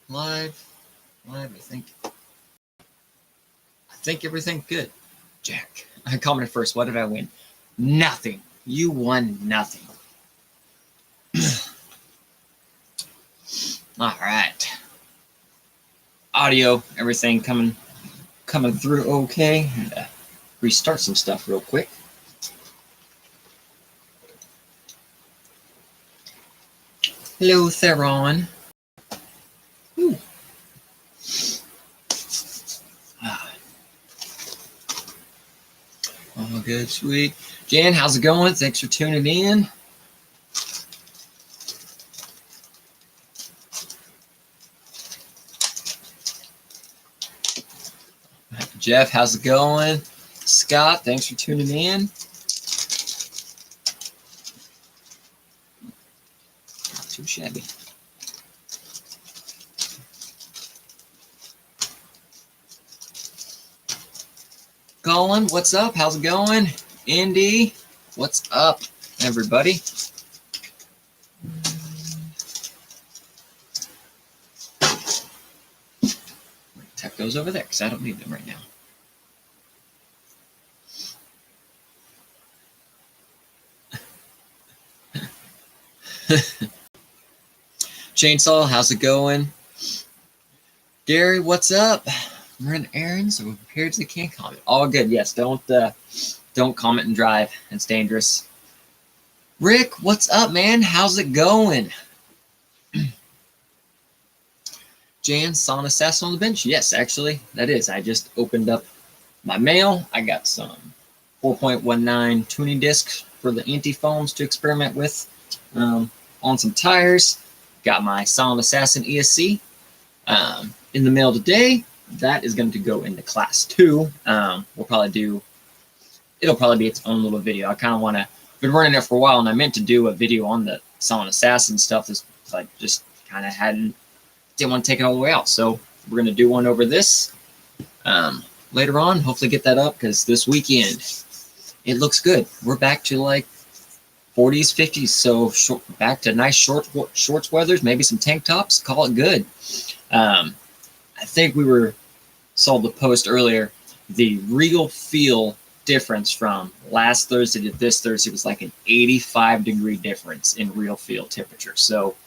Live. I think everything's good. Jack. I commented first. What did I win? Nothing. You won nothing. All right. Audio, everything coming through okay. Restart some stuff real quick. Hello, Theron. Ooh. All good, sweet. Jan, how's it going? Thanks for tuning in. Jeff, how's it going? Scott, thanks for tuning in. Not too shabby. Colin, what's up? How's it going? Indy, what's up, everybody? Tuck those over there because I don't need them right now. Chainsaw, how's it going? Gary, what's up? I'm running errands, so we're prepared to can't comment. All good, yes. Don't comment and drive. It's dangerous. Rick, what's up, man? How's it going? Jan, sauna assassin on the bench. Yes, actually, that is. I just opened up my mail. I got some 4.19 tuning discs for the anti-foams to experiment with on some tires. Got my Silent Assassin ESC in the mail today. That is going to go into class 2. It'll probably be its own little video. I kind of want to, been running it for a while, and I meant to do a video on the Silent Assassin stuff. This like just kind of didn't want to take it all the way out. So we're going to do one over this later on. Hopefully get that up because this weekend it looks good. We're back to like 40s, 50s. So back to nice shorts weathers, maybe some tank tops. Call it good. I think we saw the post earlier. The real feel difference from last Thursday to this Thursday was like an 85-degree difference in real feel temperature. So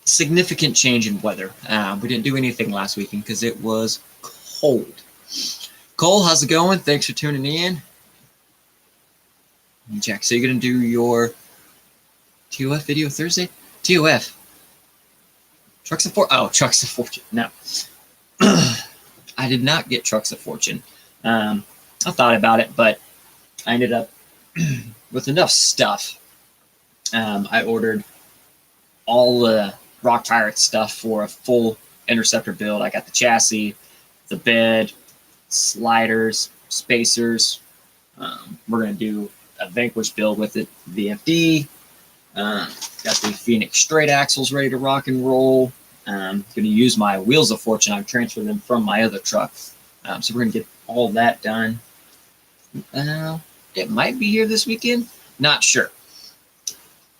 significant change in weather. We didn't do anything last weekend because it was cold. Cole, how's it going? Thanks for tuning in. Jack, so you're going to do your TOF video Thursday? TOF. Trucks of Fortune. No. I did not get Trucks of Fortune. I thought about it, but I ended up with enough stuff. I ordered all the Rock Pirate stuff for a full Interceptor build. I got the chassis, the bed, sliders, spacers. We're going to do a Vanquish build with it, VFD. Got the Phoenix straight axles ready to rock and roll. Going to use my Wheels of Fortune. I've transferred them from my other truck. So we're going to get all that done. It might be here this weekend. Not sure.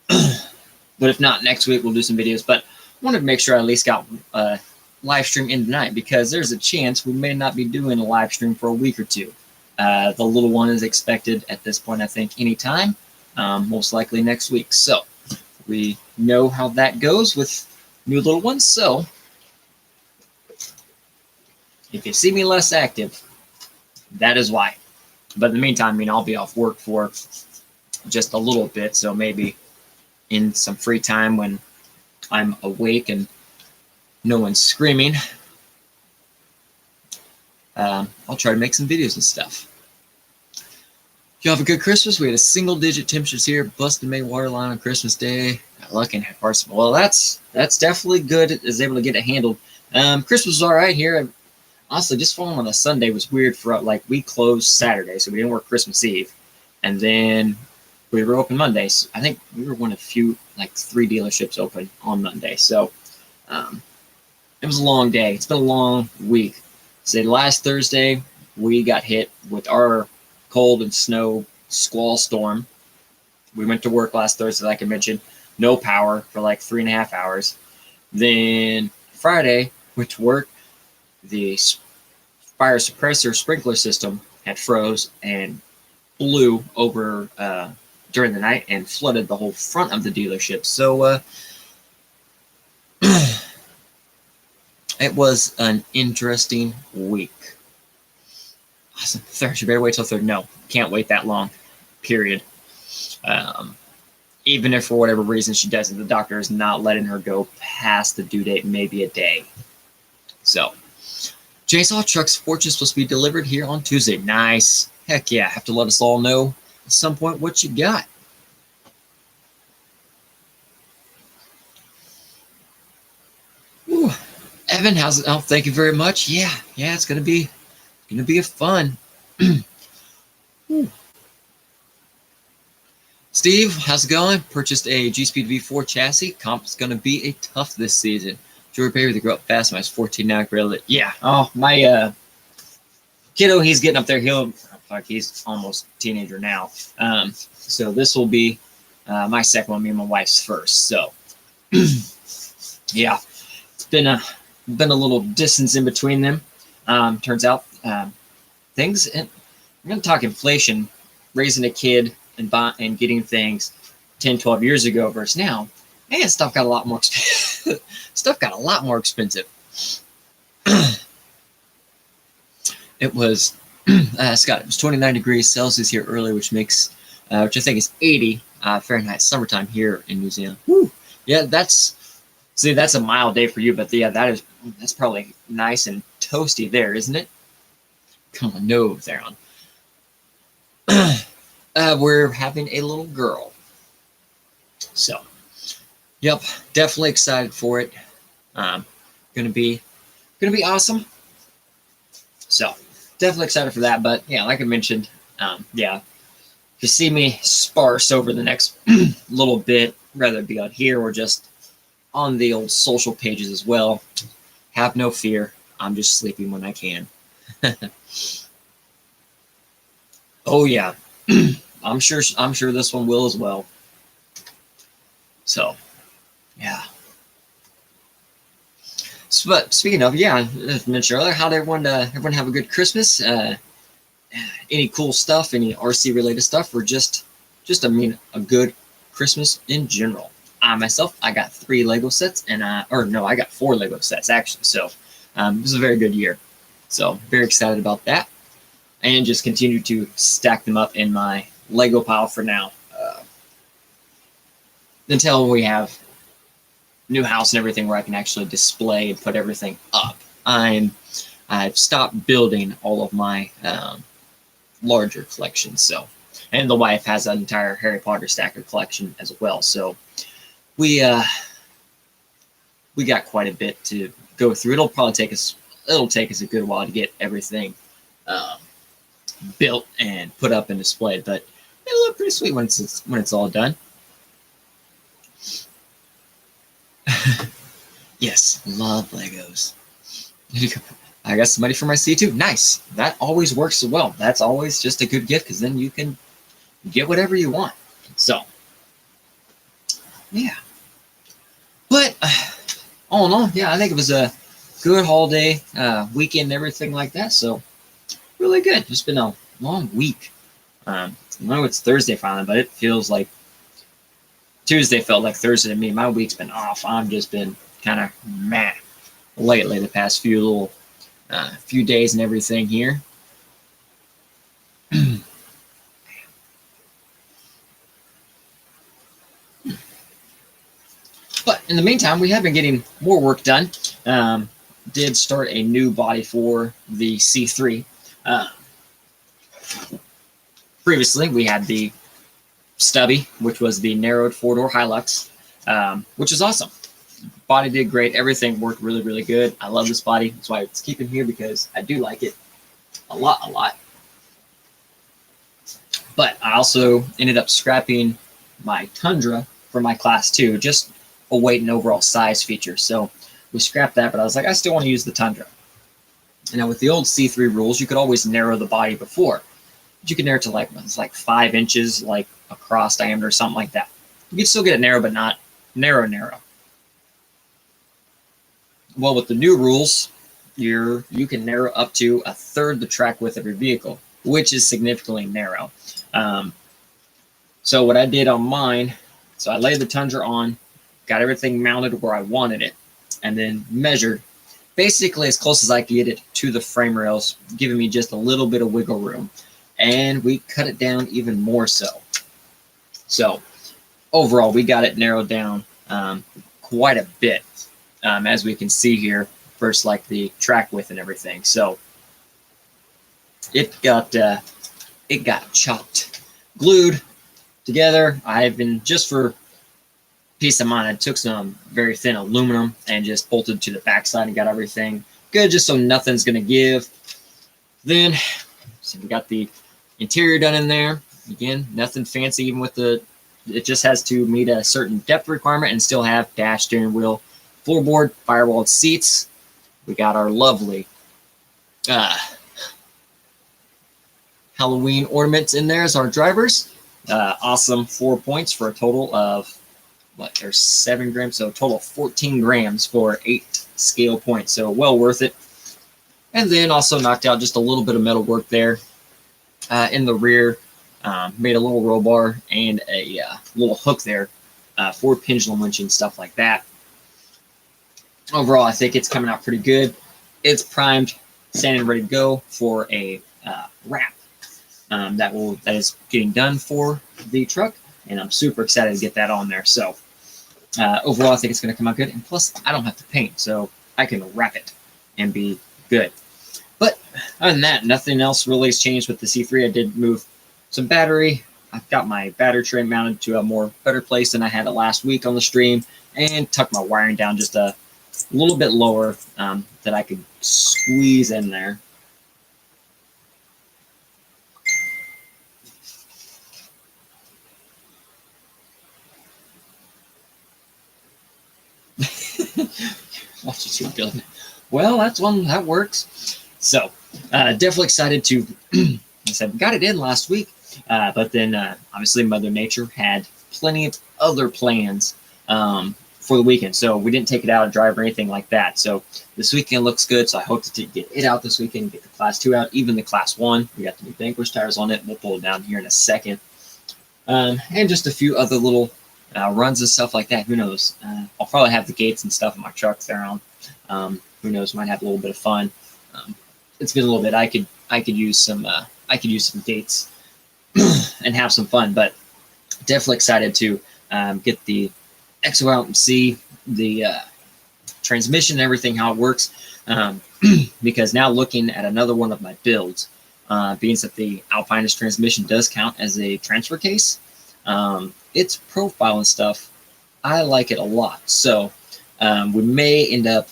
But if not, next week we'll do some videos. But I wanted to make sure I at least got a live stream in tonight because there's a chance we may not be doing a live stream for a week or two. The little one is expected at this point, I think, anytime, most likely next week. So we know how that goes with new little ones. So if you see me less active, that is why. But in the meantime, I'll be off work for just a little bit. So maybe in some free time when I'm awake and no one's screaming, I'll try to make some videos and stuff. You have a good Christmas. We had a single-digit temperatures here. Busted May waterline on Christmas Day. Got lucky and had parts. Well, that's definitely good. Is able to get it handled. Christmas was all right here. Honestly, just falling on a Sunday was weird for we closed Saturday, so we didn't work Christmas Eve, and then we were open Monday. So I think we were one of few 3 dealerships open on Monday. So it was a long day. It's been a long week. Say last Thursday we got hit with our cold and snow squall storm. We went to work last Thursday, like I mentioned, no power for like 3.5 hours. Then Friday, went to work. The fire suppressor sprinkler system had froze and blew over during the night and flooded the whole front of the dealership. So it was an interesting week. Awesome. Third, you better wait till third. No, can't wait that long. Period. Even if for whatever reason she doesn't, the doctor is not letting her go past the due date, maybe a day. So, Chainsaw Truck's Fortune is supposed to be delivered here on Tuesday. Nice. Heck yeah. Have to let us all know at some point what you got. Ooh. Evan, how's it? Oh, thank you very much. Yeah, it's gonna be a fun. Steve, how's it going? Purchased a G-Speed V4 chassis. Comp is gonna be a tough this season. Joey Baby, they grow up fast. When I was 14 now, grilled it. Yeah. Oh, my kiddo, he's getting up there. He's almost a teenager now. So this will be my second one. Me and my wife's first. So yeah, it's been a little distance in between them. Turns out things. And we're gonna talk inflation, raising a kid and getting things 10, 12 years ago versus now. Man, stuff got a lot more expensive. Stuff got a lot more expensive. It was, Scott, it was 29 degrees Celsius here earlier, which makes, which I think is 80 Fahrenheit summertime here in New Zealand. Woo. Yeah, that's a mild day for you, but yeah, that's probably nice and toasty there, isn't it? Come on, no, Theron. We're having a little girl. So, yep, definitely excited for it. Gonna be awesome. So, definitely excited for that. But yeah, like I mentioned, yeah, if you see me sparse over the next little bit, whether it be out here or just on the old social pages as well, have no fear. I'm just sleeping when I can. Oh yeah, I'm sure this one will as well. So, yeah. But speaking of, yeah, as mentioned earlier, how did everyone have a good Christmas? Any cool stuff? Any RC related stuff, or just a good Christmas in general? I myself, I got 3 Lego sets, and I got 4 Lego sets actually. So this is a very good year. So very excited about that, and just continue to stack them up in my Lego pile for now until we have new house and everything where I can actually display and put everything up. I've stopped building all of my larger collections. So, and the wife has an entire Harry Potter stacker collection as well. So we got quite a bit to go through. It'll take us a good while to get everything built and put up and displayed, but it'll look pretty sweet when it's all done. Yes, love Legos. I got some money for my C2. Nice. That always works well. That's always just a good gift because then you can get whatever you want. So, yeah. But all in all, yeah, I think it was a good holiday weekend and everything like that. So, really good. It's been a long week. I know it's Thursday finally, but it feels like Tuesday felt like Thursday to me. My week's been off. I've just been kind of meh lately the past few days and everything here. But in the meantime, we have been getting more work done. Did start a new body for the C3. Previously, we had the Stubby, which was the narrowed 4-door Hilux, which is awesome. Body did great. Everything worked really, really good. I love this body. That's why it's keeping here, because I do like it a lot. But I also ended up scrapping my Tundra for my Class 2, just a weight and overall size feature. So we scrapped that, but I was like, I still want to use the Tundra. And now with the old C3 rules, you could always narrow the body before. But you could narrow it to like 5 inches, like a cross diameter, something like that. You can still get it narrow, but not narrow. Well, with the new rules, you can narrow up to a third the track width of your vehicle, which is significantly narrow. So what I did on mine, so I laid the Tundra on, got everything mounted where I wanted it, and then measured basically as close as I could get it to the frame rails, giving me just a little bit of wiggle room. And we cut it down even more so. So overall, we got it narrowed down quite a bit, as we can see here, versus like the track width and everything. So it got chopped, glued together. I've been, just for peace of mind, I took some very thin aluminum and just bolted to the backside and got everything good, just so nothing's gonna give. Then, so we got the interior done in there. Again, nothing fancy, even with it just has to meet a certain depth requirement and still have dash, steering wheel, floorboard, firewalled seats. We got our lovely Halloween ornaments in there as our drivers. Awesome 4 points for a total of, there's 7 grams, so a total of 14 grams for 8 scale points. So well worth it. And then also knocked out just a little bit of metal work there in the rear. Made a little roll bar and a little hook there for pendulum winching, stuff like that. Overall, I think it's coming out pretty good. It's primed, standing ready to go for a wrap that is getting done for the truck, and I'm super excited to get that on there. So overall, I think it's going to come out good, and plus I don't have to paint, so I can wrap it and be good. But other than that, nothing else really has changed with the C3. I did move some battery. I've got my battery tray mounted to a better place than I had it last week on the stream, and tucked my wiring down just a little bit lower that I could squeeze in there. Watch it, you're building. Well, that's one that works. So definitely excited to. I said got it in last week, but then obviously Mother Nature had plenty of other plans for the weekend, so we didn't take it out and drive or anything like that. So this weekend looks good, so I hope to get it out this weekend, get the Class 2 out, even the Class 1. We got the new Vanquish tires on it. We'll pull it down here in a second. And just a few other little runs and stuff like that. Who knows? I'll probably have the gates and stuff in my truck there on. Who knows? Might have a little bit of fun. It's been a little bit. I could use some gates and have some fun. But definitely excited to get the EXO out and see the transmission and everything, how it works. Because now looking at another one of my builds, being that the Alpinist transmission does count as a transfer case, its profile and stuff, I like it a lot. So we may end up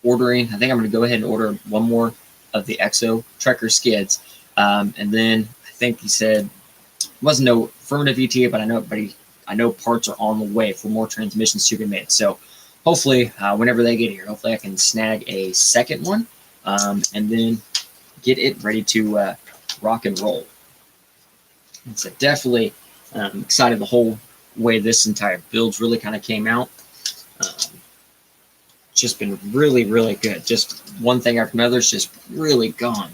ordering, I think I'm going to go ahead and order one more of the EXO Trekker skids. And then I think he said, wasn't no affirmative ETA, but I know parts are on the way for more transmissions to be made. So hopefully, whenever they get here, hopefully I can snag a second one and then get it ready to rock and roll. And so definitely excited the whole way this entire build's really kind of came out. Just been really, really good. Just one thing after another is just really gone.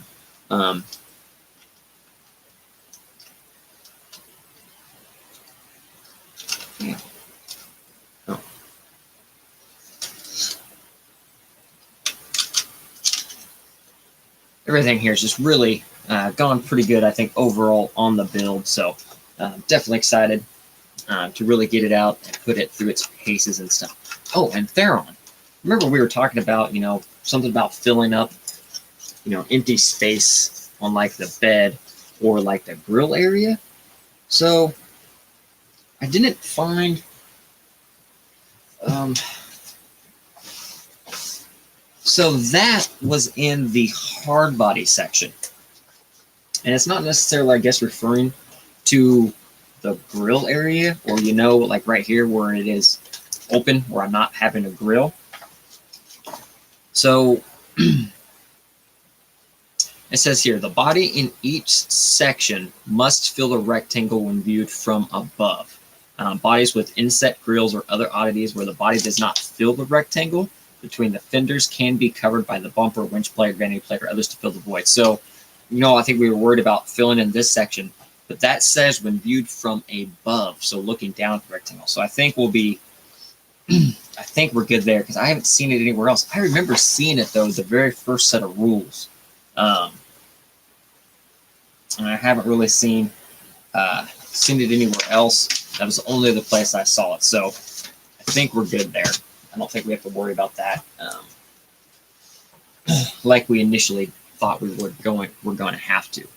Yeah. Oh. Everything here is just really gone pretty good, I think, overall on the build. So definitely excited to really get it out and put it through its paces and stuff. Oh, and Theron. Remember we were talking about, something about filling up, empty space on like the bed or like the grill area. So I didn't find so that was in the hard body section. And it's not necessarily, I guess, referring to the grill area, or like right here where it is open, where I'm not having a grill. So, and It says here, the body in each section must fill a rectangle when viewed from above. Bodies with inset grills or other oddities where the body does not fill the rectangle between the fenders can be covered by the bumper, winch plate, vanity plate, or others to fill the void. So, I think we were worried about filling in this section, but that says when viewed from above, so looking down at the rectangle. So I think we'll be, I think we're good there because I haven't seen it anywhere else. I remember seeing it though, the very first set of rules. And I haven't really seen it anywhere else. That was the only other place I saw it. So I think we're good there. I don't think we have to worry about that. Like we initially thought we're going to have to.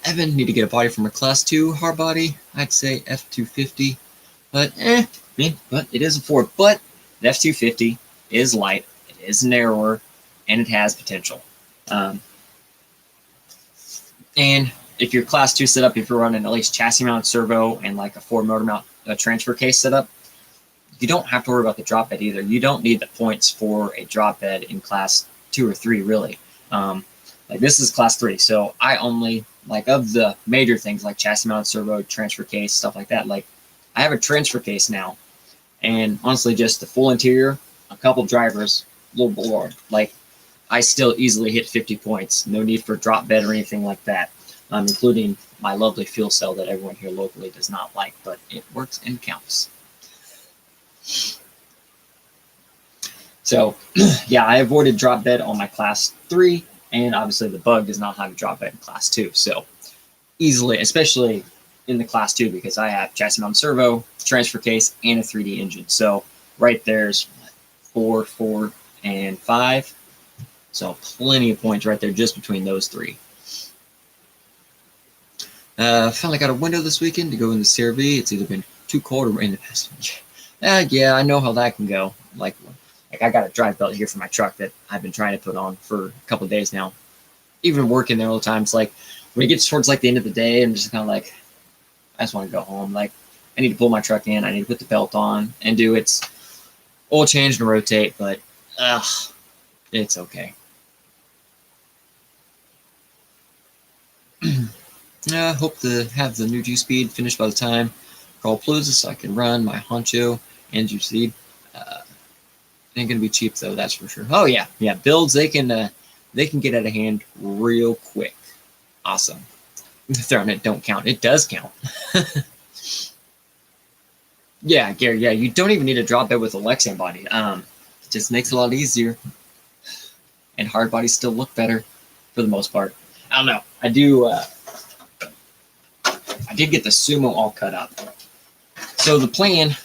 Evan need to get a body from a class 2 hard body. I'd say F250, but it is a Ford. But the F250 is light, it is narrower, and it has potential. And if your class 2 setup, if you're running at least chassis mounted servo and like a Ford motor mount transfer case setup, you don't have to worry about the drop bed either. You don't need the points for a drop bed in class 2 or 3 really. Like this is class 3, so I only, like of the major things like chassis mounted servo, transfer case, stuff like that, like I have a transfer case now, and honestly just the full interior, a couple drivers, a little bored, like I still easily hit 50 points. No need for drop bed or anything like that, including my lovely fuel cell that everyone here locally does not like, but it works and counts. So yeah, I avoided drop bed on my class 3, and obviously the Bug does not have a drop bed in class 2. So easily, especially in the class 2, because I have chassis mounted servo, transfer case, and a 3D engine. So right there's 4, 4, and 5. So plenty of points right there just between those 3. Finally got a window this weekend to go in the CRV. It's either been too cold or rainy the past week. Yeah, I know how that can go. Like I got a drive belt here for my truck that I've been trying to put on for a couple of days now. Even working there all the time, it's like when it gets towards like the end of the day, I'm just kind of like, I just want to go home. Like I need to pull my truck in, I need to put the belt on and do its oil change and rotate, but it's okay. I hope to have the new G-Speed finished by the time Carl Palooza so I can run my Honcho and G-Speed. Ain't gonna be cheap though, that's for sure. Oh yeah, builds they can get out of hand real quick. Awesome. Throwing it don't count. It does count. Yeah, Gary. Yeah, you don't even need a drop bed with a Lexan body. It just makes it a lot easier, and hard bodies still look better for the most part. I don't know. I did get the Sumo all cut up. So the plan.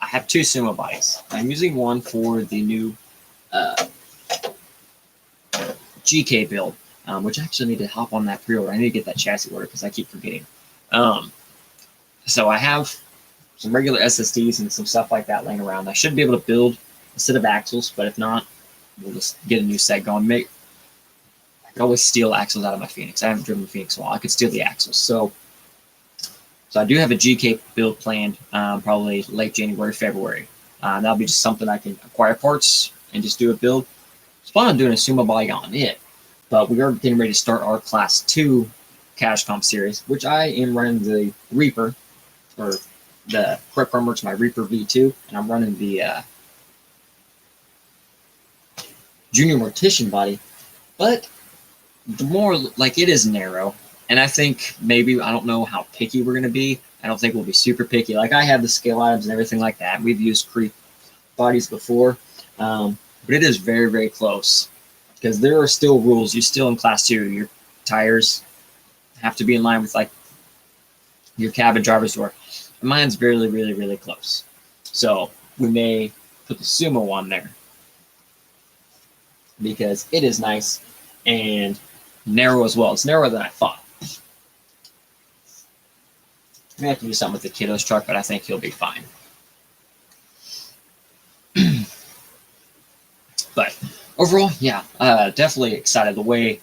I have 2 Sumo bodies. I'm using one for the new GK build, which I actually need to hop on that pre-order. I need to get that chassis order because I keep forgetting. So I have some regular SSDs and some stuff like that laying around. I should be able to build a set of axles, but if not, we'll just get a new set going. I could always steal axles out of my Phoenix. I haven't driven the Phoenix in a while. I could steal the axles. So I do have a GK build planned, probably late January, February. That'll be just something I can acquire parts and just do a build. I was planning on doing a Sumo body on it, but we are getting ready to start our Class 2 Cash Comp series, which I am running the Reaper, or the quick run works my Reaper V2, and I'm running the Junior Mortician body. But the more, like, it is narrow. And I think maybe, I don't know how picky we're going to be. I don't think we'll be super picky. Like, I have the scale items and everything like that. We've used creep bodies before. But it is very, very close. Because there are still rules. You're still in Class 2. Your tires have to be in line with, like, your cabin driver's door. And mine's really, really, really close. So, we may put the Sumo on there. Because it is nice and narrow as well. It's narrower than I thought. I may have to do something with the kiddo's truck, but I think he'll be fine. But overall, yeah, definitely excited the way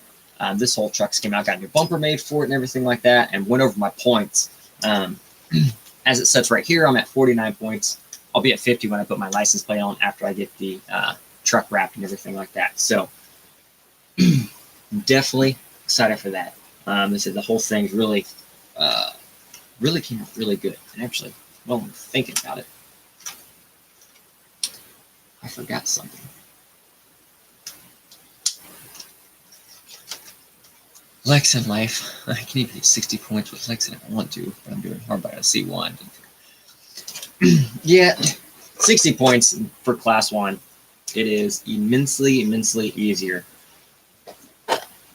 this whole truck's came out. Got a new bumper made for it and everything like that, and went over my points. As it sets right here, I'm at 49 points I'll be at 50 when I put my license plate on after I get the truck wrapped and everything like that. So definitely excited for that. This is the whole thing's really came out really good. And actually, while I'm thinking about it, I forgot something. Lex in life. I can even get 60 points with Lex if I want to, but I'm doing hard by a C1. Yeah, 60 points for class 1. It is immensely easier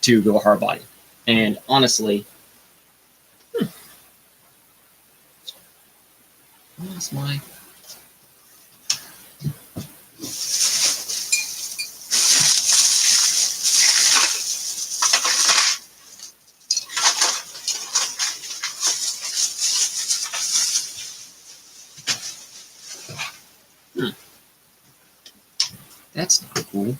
to go hard body. And honestly, what's my... That's not cool.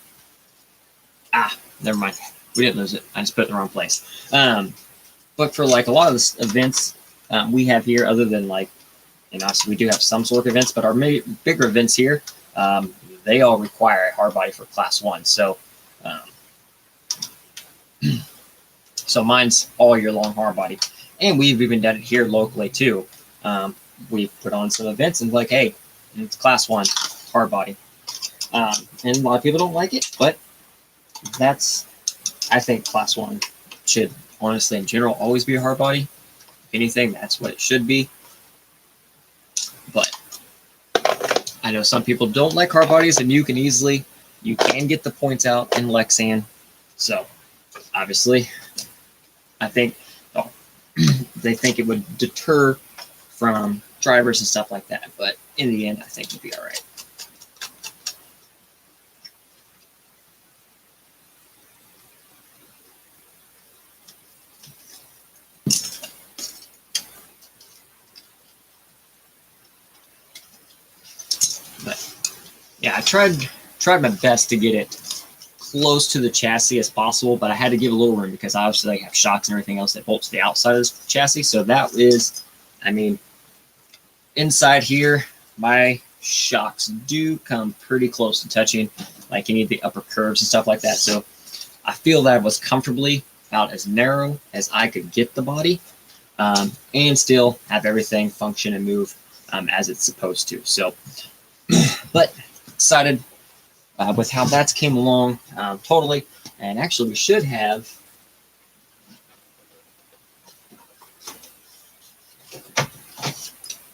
Ah, never mind. We didn't lose it. I just put it in the wrong place. But for like a lot of the events we have here, other than like, obviously we do have some sort of events, but our bigger events here, they all require a hard body for class 1. So, so mine's all year long hard body, and we've even done it here locally too. We've put on some events and like, hey, it's class 1 hard body. And a lot of people don't like it, but I think class 1 should honestly in general always be a hard body. If anything, that's what it should be. But I know some people don't like hard bodies, and you can get the points out in Lexan. So obviously, I think they think it would deter from drivers and stuff like that. But in the end, I think it'll be all right. But yeah, I tried my best to get it close to the chassis as possible, but I had to give a little room because obviously I have shocks and everything else that bolts to the outside of the chassis. So that is, inside here, my shocks do come pretty close to touching like any of the upper curves and stuff like that. So I feel that was comfortably about as narrow as I could get the body, and still have everything function and move as it's supposed to. So, but excited with how that's came along totally. And actually, we should have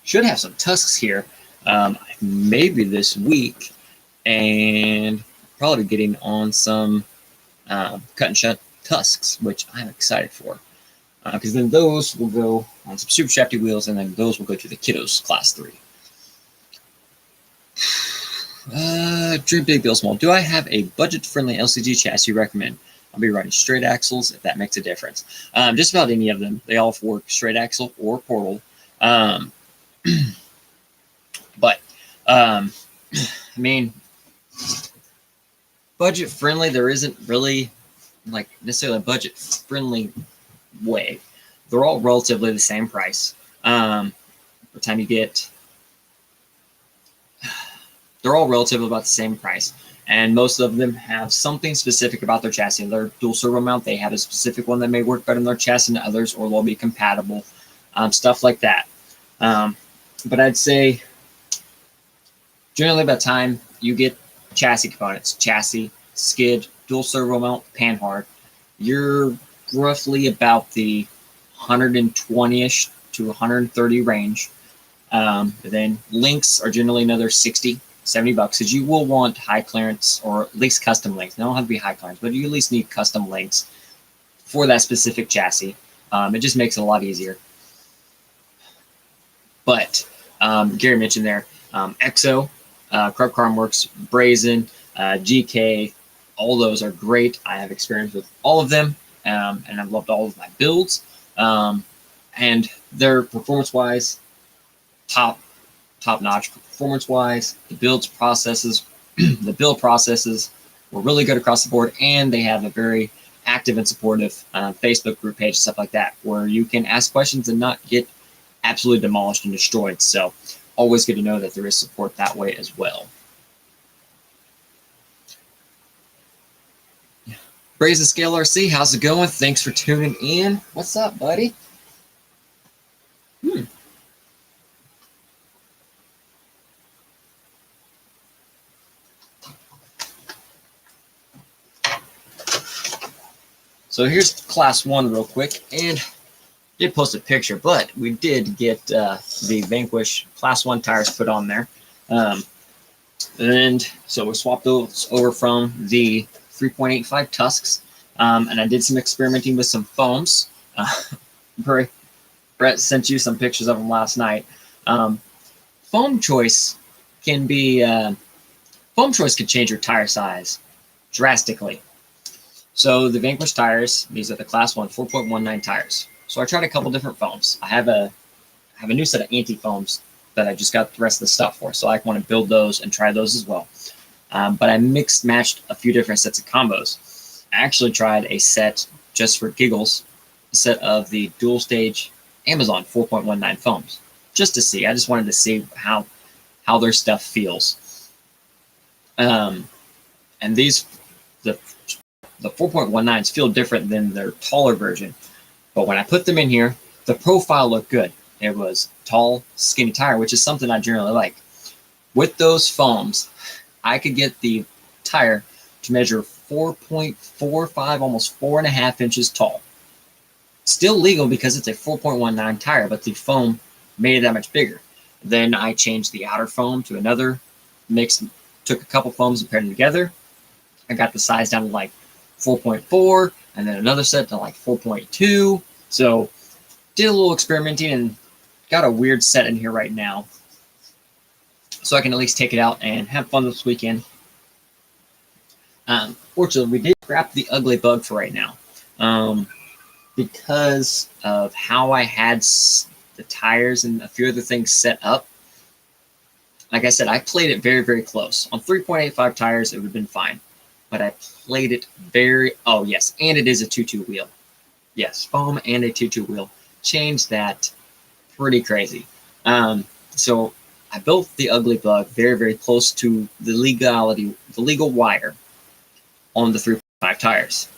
some tusks here maybe this week, and probably getting on some cut and shut tusks, which I'm excited for, because then those will go on some super shafty wheels, and then those will go to the kiddos class 3. Dream big, build small. Do I have a budget-friendly LCG chassis you recommend? I'll be running straight axles if that makes a difference. Just about any of them. They all work straight axle or portal. But budget-friendly, there isn't really like necessarily a budget-friendly way. They're all relatively the same price. By the time you get, they're all relatively about the same price, and most of them have something specific about their chassis. Their dual servo mount, they have a specific one that may work better in their chassis than others, or they'll be compatible, stuff like that. But I'd say generally by the time you get chassis components, chassis, skid, dual servo mount, panhard, you're roughly about the 120-ish to 130 range. Then links are generally another 60, 70 bucks, because you will want high clearance or at least custom links. They don't have to be high clearance, but you at least need custom links for that specific chassis. It just makes it a lot easier. But Gary mentioned there, EXO, Krupp Karm Works, Brazen, GK, all those are great. I have experience with all of them, and I've loved all of my builds. And they're performance-wise top-notch. Performance-wise, the build processes were really good across the board, and they have a very active and supportive Facebook group page and stuff like that, where you can ask questions and not get absolutely demolished and destroyed. So always good to know that there is support that way as well. Brazen Scale RC, how's it going? Thanks for tuning in. What's up, buddy? So here's class 1 real quick, and did post a picture, but we did get the Vanquish class 1 tires put on there. And so we swapped those over from the 3.85 Tusks, and I did some experimenting with some foams. Brett sent you some pictures of them last night. Foam choice can change your tire size drastically. So the Vanquish tires, these are the class 1 4.19 tires. So I tried a couple different foams. I have a new set of anti-foams that I just got the rest of the stuff for. So I want to build those and try those as well. But I matched a few different sets of combos. I actually tried a set just for giggles, a set of the dual stage Amazon 4.19 foams, just to see. I just wanted to see how their stuff feels. And these, the 4.19s feel different than their taller version. But when I put them in here, the profile looked good. It was tall, skinny tire, which is something I generally like. With those foams, I could get the tire to measure 4.45, almost 4.5 inches tall. Still legal because it's a 4.19 tire, but the foam made it that much bigger. Then I changed the outer foam to another mix, took a couple foams and paired them together. I got the size down to like 4.4, and then another set to like 4.2. So did a little experimenting and got a weird set in here right now. So I can at least take it out and have fun this weekend. Fortunately, we did scrap the ugly bug for right now. Because of how I had the tires and a few other things set up. Like I said, I played it very, very close. On 3.85 tires, it would have been fine. But I played it oh yes, and it is a 2.2 wheel. Yes, foam and a 2.2 wheel. Changed that pretty crazy. So I built the ugly bug very, very close to the legal wire on the 3.5 tires.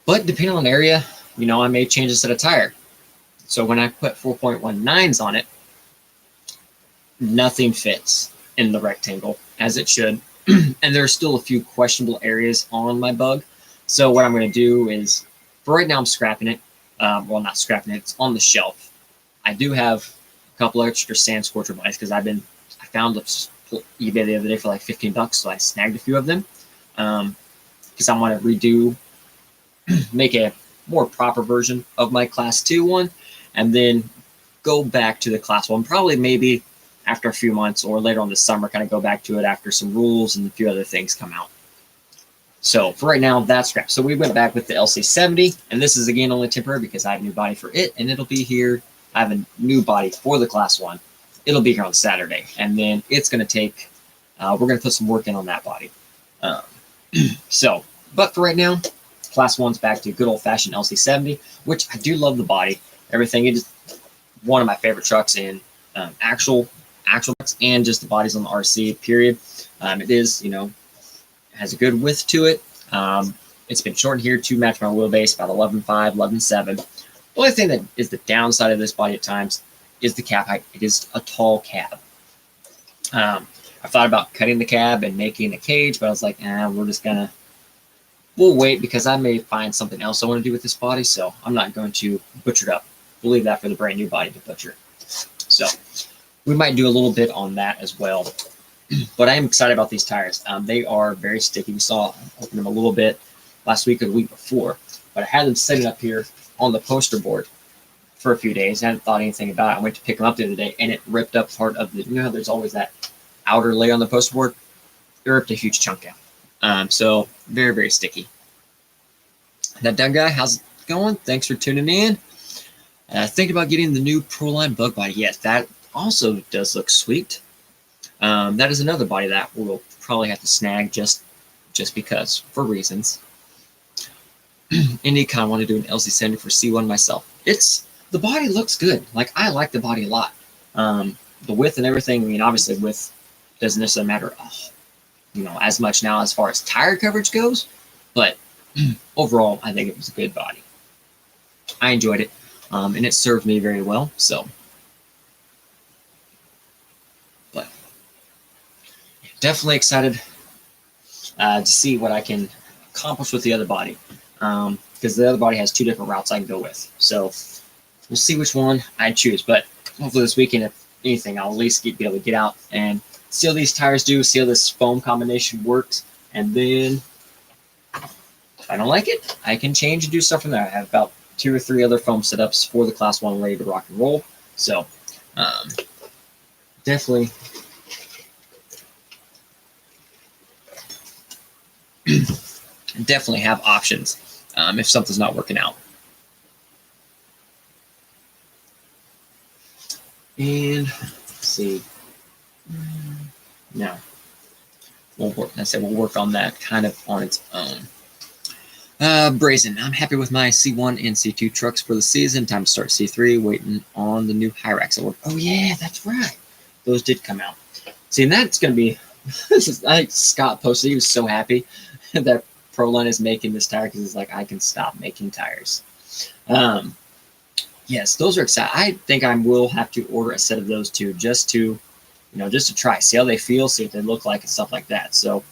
But depending on the area, I may change a set of tire. So when I put 4.19s on it, nothing fits in the rectangle as it should. And there are still a few questionable areas on my bug. So what I'm going to do is, for right now, I'm scrapping it. Well, not scrapping it. It's on the shelf. I do have a couple extra sand scorcher bodies because I found eBay the other day for like $15, so I snagged a few of them because I want to make a more proper version of my class 2 one, and then go back to the class 1. Probably maybe after a few months or later on this summer, kind of go back to it after some rules and a few other things come out. So for right now, that's scrap. So we went back with the LC70, and this is again only temporary because I have a new body for it, and it'll be here. I have a new body for the class 1. It'll be here on Saturday, and then it's going to take, we're going to put some work in on that body. But for right now, class 1's back to good old-fashioned LC70, which I do love the body. Everything, it is one of my favorite trucks in actual trucks, and just the bodies on the RC, period. It is, has a good width to it. It's been shortened here to match my wheelbase, about 11.5, 11.7. The only thing that is the downside of this body at times is the cab height. It is a tall cab. I thought about cutting the cab and making a cage, but I was like, we'll wait because I may find something else I want to do with this body, so I'm not going to butcher it up. We'll leave that for the brand new body to butcher. So we might do a little bit on that as well. But I am excited about these tires. They are very sticky. We saw I opened them a little bit last week or the week before, but I had them sitting up here on the poster board for a few days. I hadn't thought anything about it. I went to pick them up the other day, and it ripped up part of the, there's always that outer layer on the poster board. It ripped a huge chunk out. So very, very sticky. That done, guy, how's it going? Thanks for tuning in. Thinking about getting the new Proline bug body. Yes, that also does look sweet. That is another body that we'll probably have to snag just because, for reasons. Indy kind of want to do an LC70 for C1 myself. The body looks good. Like, I like the body a lot. The width and everything, I mean, obviously width doesn't necessarily matter, as much now as far as tire coverage goes, but overall, I think it was a good body. I enjoyed it, and it served me very well. So, but definitely excited to see what I can accomplish with the other body, because the other body has 2 different routes I can go with. So we'll see which one I choose. But hopefully this weekend, if anything, I'll at least be able to get out and see how these tires do, see how this foam combination works, and then if I don't like it, I can change and do stuff from there. I have about 2 or 3 other foam setups for the Class 1 ready to rock and roll. So definitely definitely have options if something's not working out. And let's see. Now, we'll work on that kind of on its own. Brazen. I'm happy with my C1 and C2 trucks for the season. Time to start C3. Waiting on the new Hyrax at work. Oh yeah, that's right. Those did come out. See, and that's gonna be. I think Scott posted. He was so happy that Proline is making this tire because he's like, I can stop making tires. Yes, those are exciting. I think I will have to order a set of those too, just to try, see how they feel, see what they look like, and stuff like that. So,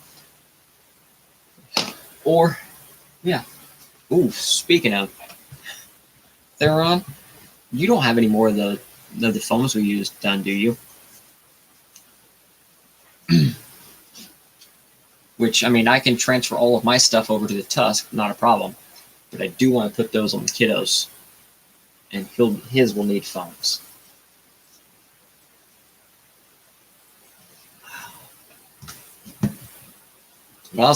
or, yeah. Ooh, speaking of Theron, you don't have any more of the foams we used done, do you? Which, I mean, I can transfer all of my stuff over to the Tusk, not a problem. But I do want to put those on the kiddos. And his will need foams. Well,